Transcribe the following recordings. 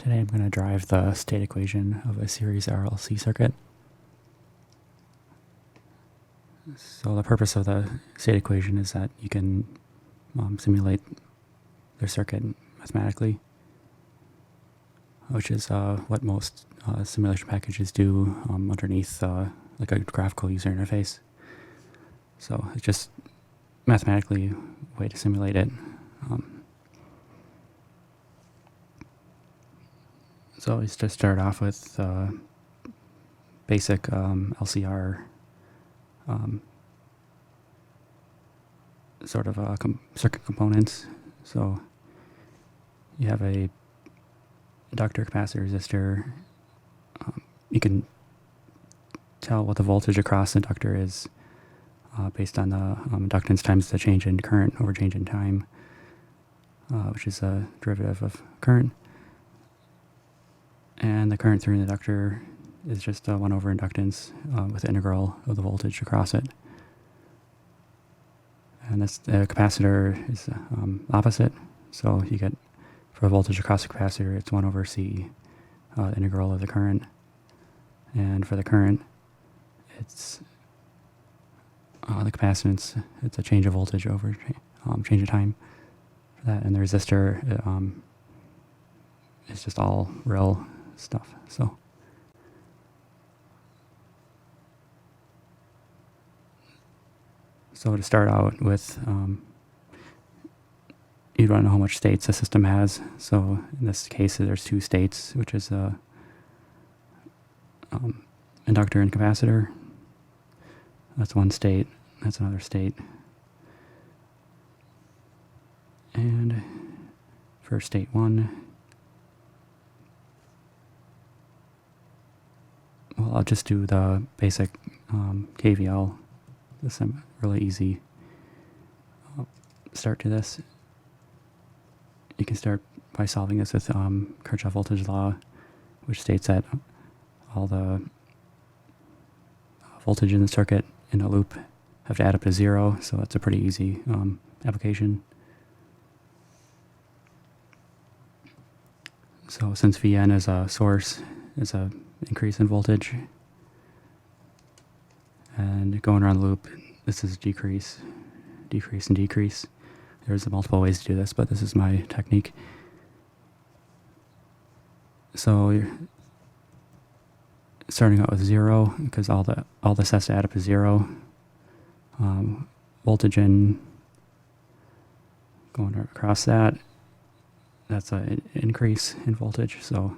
Today I'm going to drive the state equation of a series RLC circuit. So the purpose of the state equation is that you can simulate the circuit mathematically, which is what most simulation packages do underneath like a graphical user interface. So it's just mathematically a way to simulate it. So let's just start off with basic LCR sort of circuit components. So you have a inductor, capacitor, resistor. You can tell what the voltage across the inductor is based on the inductance times the change in current over change in time, which is a derivative of current. And the current through the inductor is just 1 over inductance with the integral of the voltage across it. And this the capacitor is opposite. So you get, for voltage across the capacitor, it's 1 over C, the integral of the current. And for the current, it's the capacitance, it's a change of voltage over change of time for that. And the resistor is just all real stuff. So to start out with, you'd want to know how much states a system has. So in this case, there's 2 states, which is inductor and capacitor. That's one state. That's another state. And for state 1, well, I'll just do the basic KVL. This is really easy start to this. You can start by solving this with Kirchhoff voltage law, which states that all the voltage in the circuit in a loop have to add up to 0, so that's a pretty easy application. So since Vn is a source, is a increase in voltage, and going around the loop, this is decrease, decrease, and decrease. There's multiple ways to do this, but this is my technique. So you're starting out with 0, because all this has to add up to 0. Voltage in, going across that's an increase in voltage, so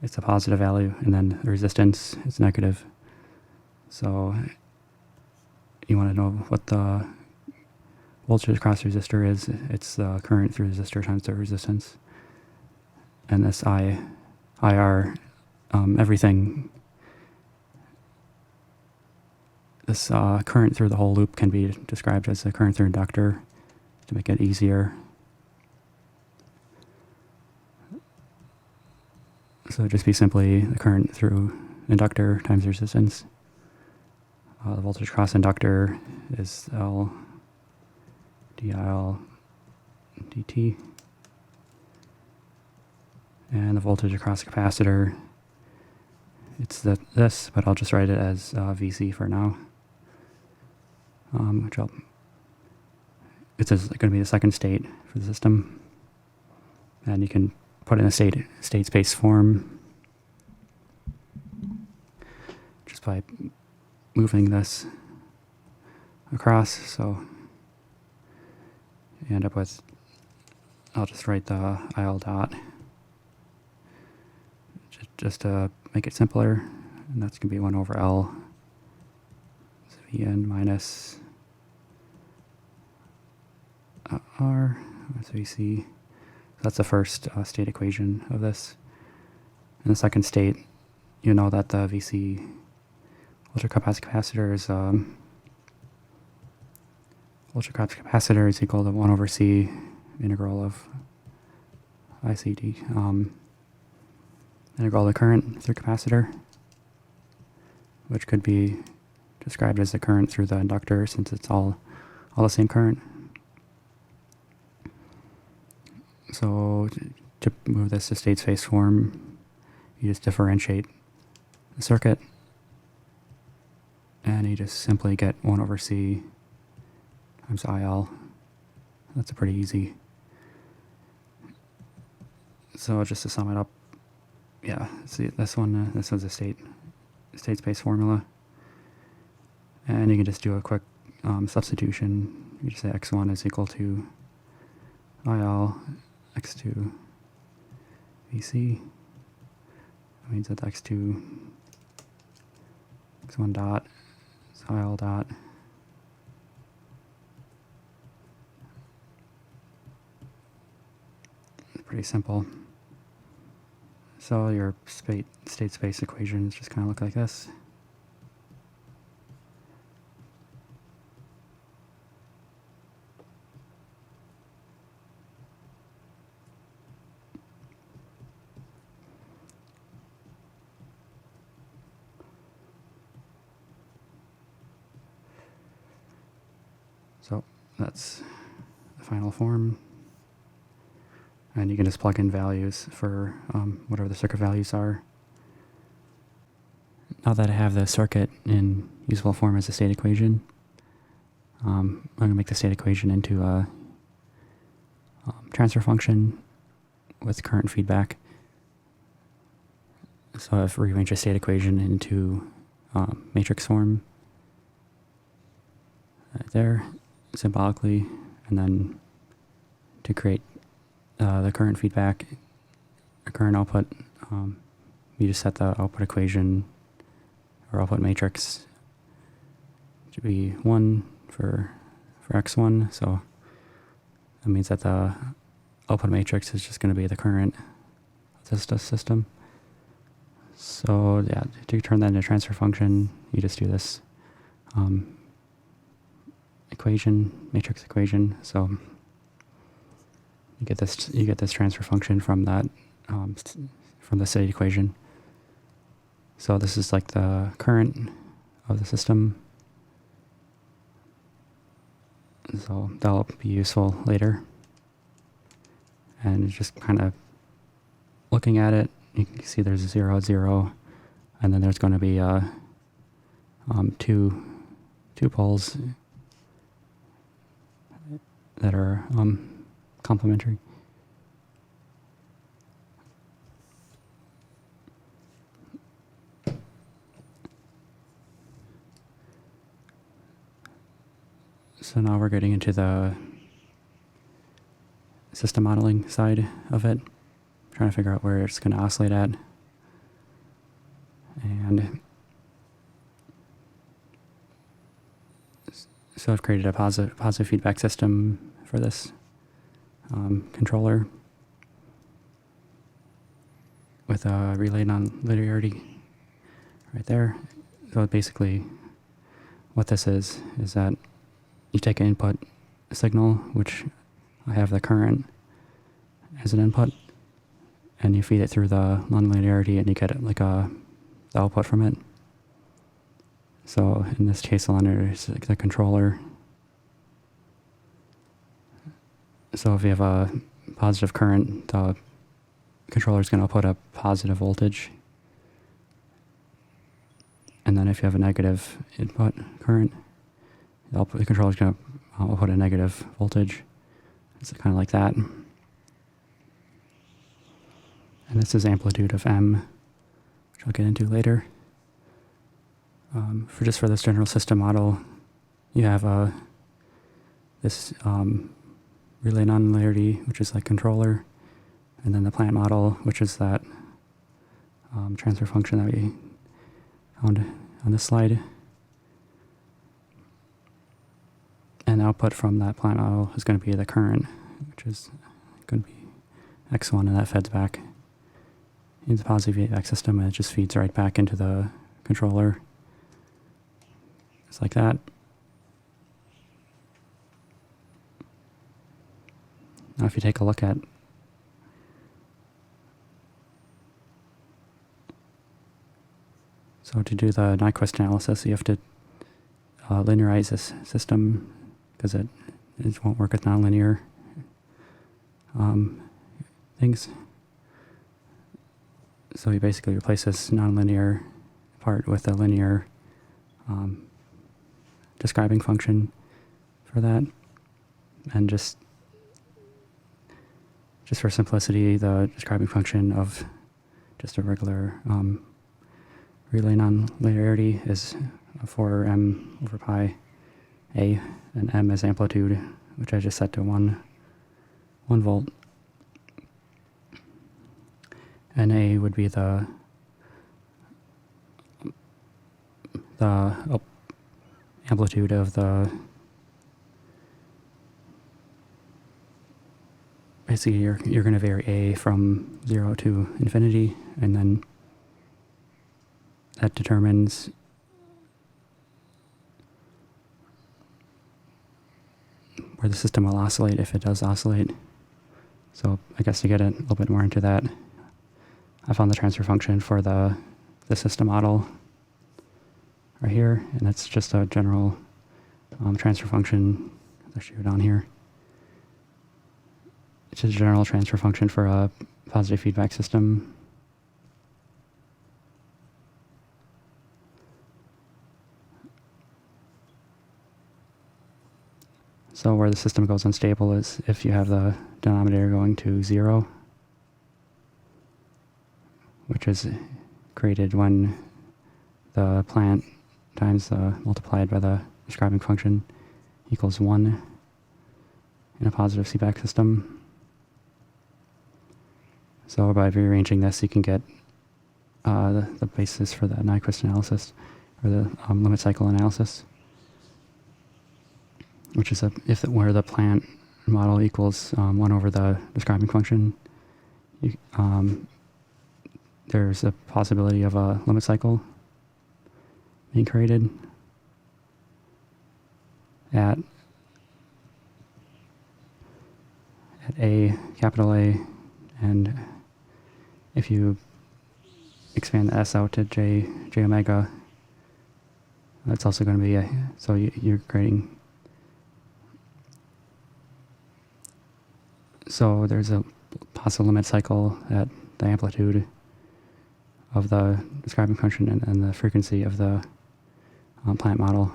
it's a positive value, and then the resistance is negative. So you want to know what the voltage across the resistor is. It's the current through the resistor times the resistance. And this IR, everything, this current through the whole loop can be described as the current through inductor to make it easier. So it'd just be simply the current through inductor times resistance. The voltage across inductor is L dIL dt. And the voltage across the capacitor, it's this, but I'll just write it as VC for now. It's going to be the second state for the system. And you can put in a state space form just by moving this across. So you end up with, I'll just write the IL dot just to make it simpler, and that's going to be 1 over L Vn minus R, that's VC. That's the first state equation of this. In the second state, you know that the VC ultracapacitor is equal to 1 over C integral of ICD, integral of the current through capacitor, which could be described as the current through the inductor, since it's all the same current. So to move this to state space form, you just differentiate the circuit, and you just simply get 1 over C times IL. That's pretty easy. So just to sum it up, yeah, see this one, this was a state space formula. And you can just do a quick substitution. You just say x1 is equal to IL x2 VC. That means that x2, x1 dot is IL dot. It's pretty simple. So your state space equations just kind of look like this. So that's the final form. And you can just plug in values for whatever the circuit values are. Now that I have the circuit in useful form as a state equation, I'm going to make the state equation into a transfer function with current feedback. So I've rearranged a state equation into matrix form right there, symbolically, and then to create the current feedback, current output, you just set the output equation or output matrix to be 1 for x1. So that means that the output matrix is just going to be the current of this system. So yeah, to turn that into a transfer function, you just do this matrix equation. So you get this transfer function from that from the state equation. So this is like the current of the system. So that'll be useful later. And just kind of looking at it, you can see there's 0, 0, and then there's going to be two poles that are complementary. So now we're getting into the system modeling side of it, trying to figure out where it's going to oscillate at. And so I've created a positive feedback system for this controller with a relay non-linearity right there. So basically what this is that you take an input signal, which I have the current as an input, and you feed it through the non-linearity and you get like the output from it. So in this case, the linearity is the controller. So if you have a positive current, the controller is going to output a positive voltage. And then if you have a negative input current, the controller is going to output a negative voltage. It's kind of like that. And this is amplitude of M, which I'll get into later. For this general system model, you have this relay non-linearity, which is like controller, and then the plant model, which is that transfer function that we found on this slide. And output from that plant model is going to be the current, which is going to be x1, and that feds back into the positive feedback system, and it just feeds right back into the controller. It's like that. Now if you take a look at so to do the Nyquist analysis, you have to linearize this system because it won't work with nonlinear things. So you basically replace this nonlinear part with a linear describing function for that. And just for simplicity, the describing function of just a regular relay non-linearity is 4m over pi a, and m is amplitude, which I just set to 1 volt. And a would be the amplitude of the, basically you're going to vary a from 0 to infinity, and then that determines where the system will oscillate, if it does oscillate. So I guess to get a little bit more into that, I found the transfer function for the system model right here, and it's just a general transfer function. I'll show it on here. It's just a general transfer function for a positive feedback system. So where the system goes unstable is if you have the denominator going to 0, which is created when the plant times multiplied by the describing function equals 1 in a positive feedback system. So by rearranging this, you can get the basis for the Nyquist analysis, or the limit cycle analysis, which is where the plant model equals 1 over the describing function, there's a possibility of a limit cycle being created at a, capital A, and if you expand the S out to j omega, that's also going to be so you're creating. So there's a possible limit cycle at the amplitude of the describing function and the frequency of the plant model.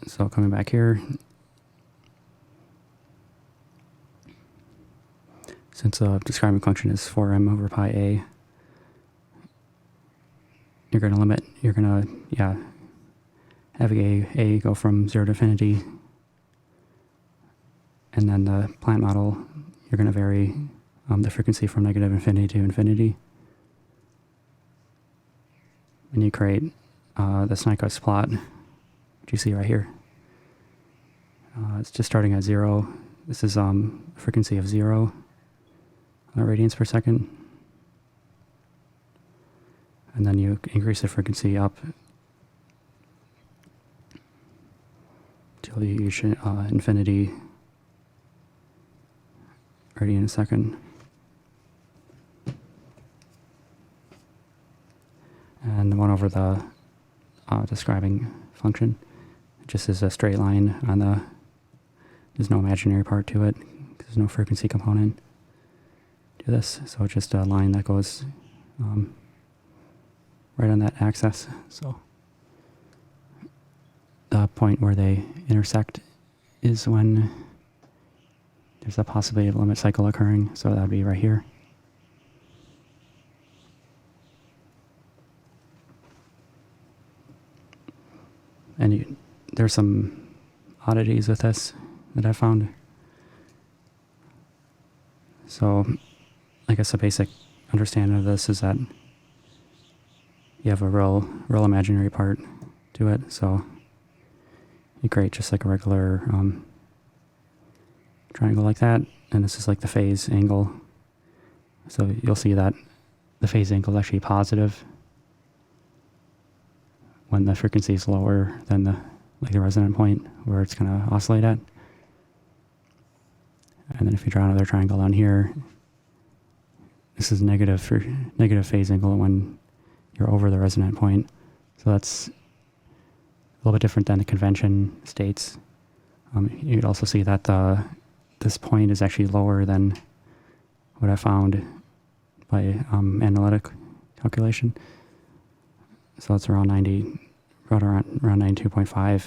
So coming back here, since the describing function is 4m over pi a, you're going to have a go from 0 to infinity, and then the plant model, you're going to vary the frequency from negative infinity to infinity. And you create this Nyquist plot, which you see right here. It's just starting at 0. This is frequency of 0 radians per second. And then you increase the frequency up till you reach infinity radian a second. And 1 over the describing function just is a straight line on the, there's no imaginary part to it, there's no frequency component to this, so it's just a line that goes right on that axis. So the point where they intersect is when there's a possibility of a limit cycle occurring, so that would be right here. And there's some oddities with this that I found. So I guess a basic understanding of this is that you have a real imaginary part to it. So you create just like a regular triangle like that, and this is like the phase angle. So you'll see that the phase angle is actually positive when the frequency is lower than the resonant point where it's going to oscillate at. And then if you draw another triangle down here, this is negative phase angle when you're over the resonant point. So that's a little bit different than the convention states. You could also see that this point is actually lower than what I found by analytic calculation. So it's around 92.5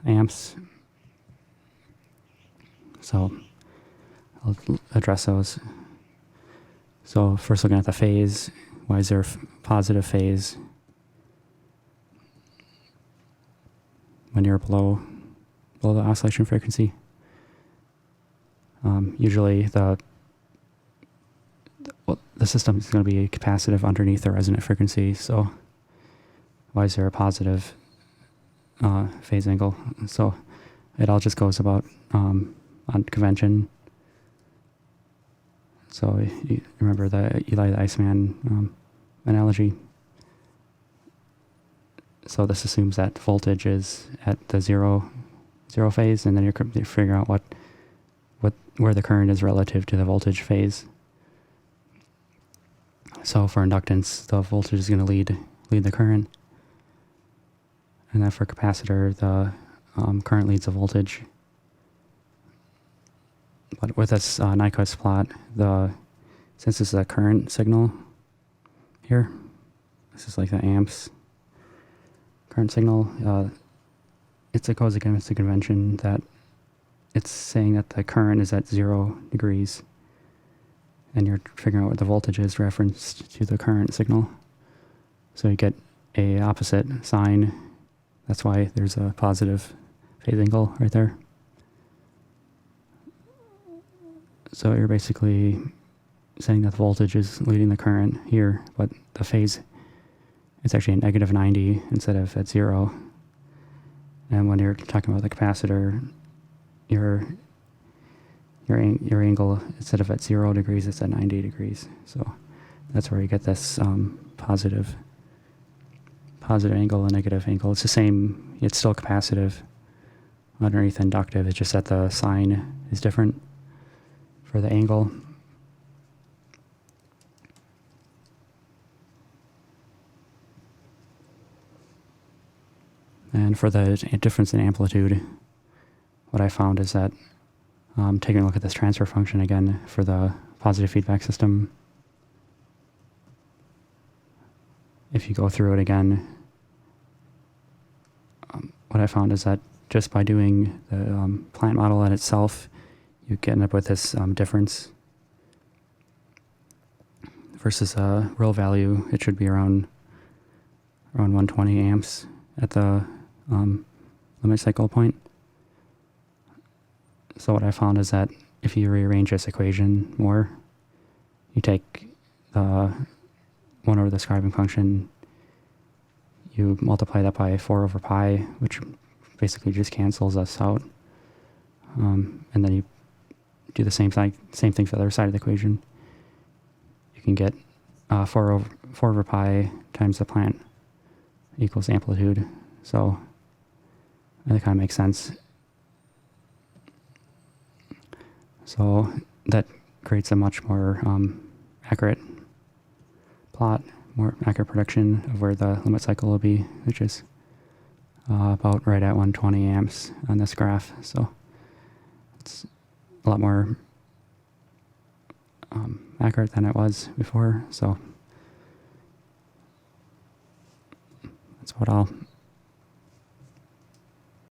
amps. So I'll address those. So first looking at the phase, why is there a positive phase when you're below the oscillation frequency? Usually the system is going to be capacitive underneath the resonant frequency, so why is there a positive phase angle? So it all just goes about on convention. So you remember the Eli the Iceman analogy. So this assumes that voltage is at the zero phase, and then you're figuring out where the current is relative to the voltage phase. So for inductance, the voltage is going to lead the current, and then for capacitor, the current leads the voltage. But with this Nyquist plot, since this is a current signal here, this is like the amps current signal, it goes against the convention that it's saying that the current is at 0 degrees, and you're figuring out what the voltage is referenced to the current signal. So you get a opposite sign. That's why there's a positive phase angle right there. So you're basically saying that the voltage is leading the current here, but the phase is actually a negative 90 instead of at 0. And when you're talking about the capacitor, your angle, instead of at 0 degrees, it's at 90 degrees. So that's where you get this positive angle and negative angle. It's the same, it's still capacitive underneath inductive. It's just that the sign is different for the angle. And for the difference in amplitude, what I found is that taking a look at this transfer function again for the positive feedback system, if you go through it again, what I found is that just by doing the plant model in itself, you end up with this difference versus a real value. It should be around 120 amps at the limit cycle point. So what I found is that if you rearrange this equation more, you take the 1 over the scribing function, you multiply that by 4 over pi, which basically just cancels us out. And then you do the same thing for the other side of the equation. You can get 4 over pi times the plant equals amplitude. So that kind of makes sense. So that creates a much more accurate plot, more accurate prediction of where the limit cycle will be, which is about right at 120 amps on this graph. So it's a lot more accurate than it was before. So that's what I'll